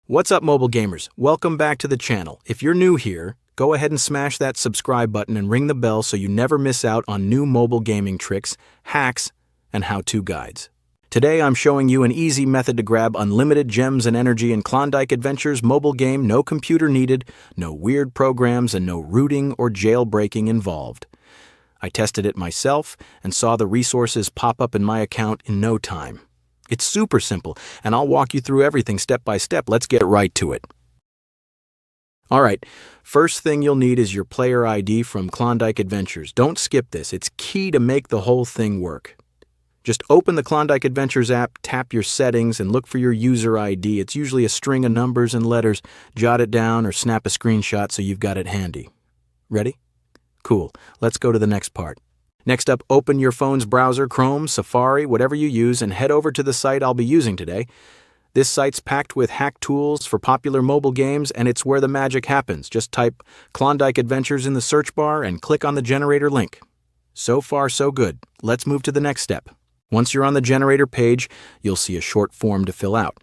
What's up, mobile gamers? Welcome back to the channel. If you're new here, go ahead and smash that subscribe button and ring the bell so you never miss out on new mobile gaming tricks, hacks, and how-to guides. Today I'm showing you an easy method to grab unlimited gems and energy in Klondike Adventures mobile game, no computer needed, no weird programs, and no rooting or jailbreaking involved. I tested it myself and saw the resources pop up in my account in no time. It's super simple, and I'll walk you through everything step by step. Let's get right to it. Alright, first thing you'll need is your player ID from Klondike Adventures. Don't skip this, it's key to make the whole thing work. Just open the Klondike Adventures app, tap your settings, and look for your user ID. It's usually a string of numbers and letters. Jot it down or snap a screenshot so you've got it handy. Ready? Cool, let's go to the next part. Next up, open your phone's browser, Chrome, Safari, whatever you use, and head over to the site I'll be using today. This site's packed with hack tools for popular mobile games, and it's where the magic happens. Just type Klondike Adventures in the search bar and click on the generator link. So far, so good. Let's move to the next step. Once you're on the generator page, you'll see a short form to fill out.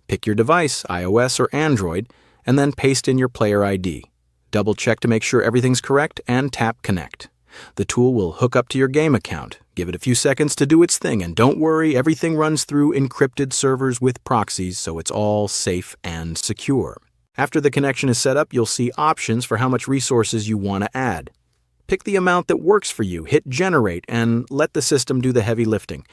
Pick your device, iOS or Android, and then paste in your player ID. Double check to make sure everything's correct and tap Connect. The tool will hook up to your game account. Give it a few seconds to do its thing, and don't worry, everything runs through encrypted servers with proxies, so it's all safe and secure. After the connection is set up, you'll see options for how much resources you want to add. Pick the amount that works for you, hit Generate, and let the system do the heavy lifting.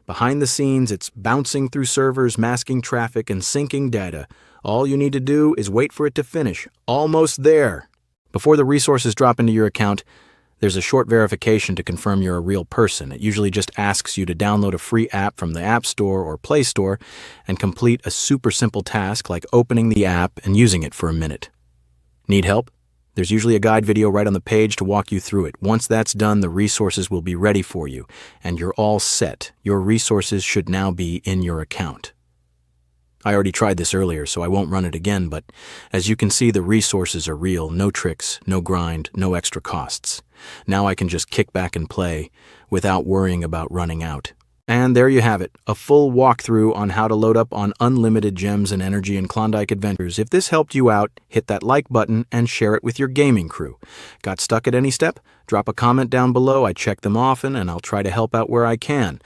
Behind the scenes, it's bouncing through servers, masking traffic, and syncing data. All you need to do is wait for it to finish. Almost there. Before the resources drop into your account, there's a short verification to confirm you're a real person. It usually just asks you to download a free app from the App Store or Play Store and complete a super simple task like opening the app and using it for a minute. Need help? There's usually a guide video right on the page to walk you through it. Once that's done, the resources will be ready for you, and you're all set. Your resources should now be in your account. I already tried this earlier, so I won't run it again, but as you can see, the resources are real. No tricks, no grind, no extra costs. Now I can just kick back and play without worrying about running out. And there you have it, a full walkthrough on how to load up on unlimited gems and energy in Klondike Adventures. If this helped you out, hit that like button and share it with your gaming crew. Got stuck at any step? Drop a comment down below. I check them often, and I'll try to help out where I can.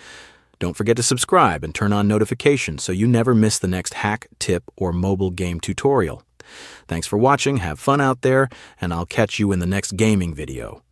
Don't forget to subscribe and turn on notifications so you never miss the next hack, tip, or mobile game tutorial. Thanks for watching, have fun out there, and I'll catch you in the next gaming video.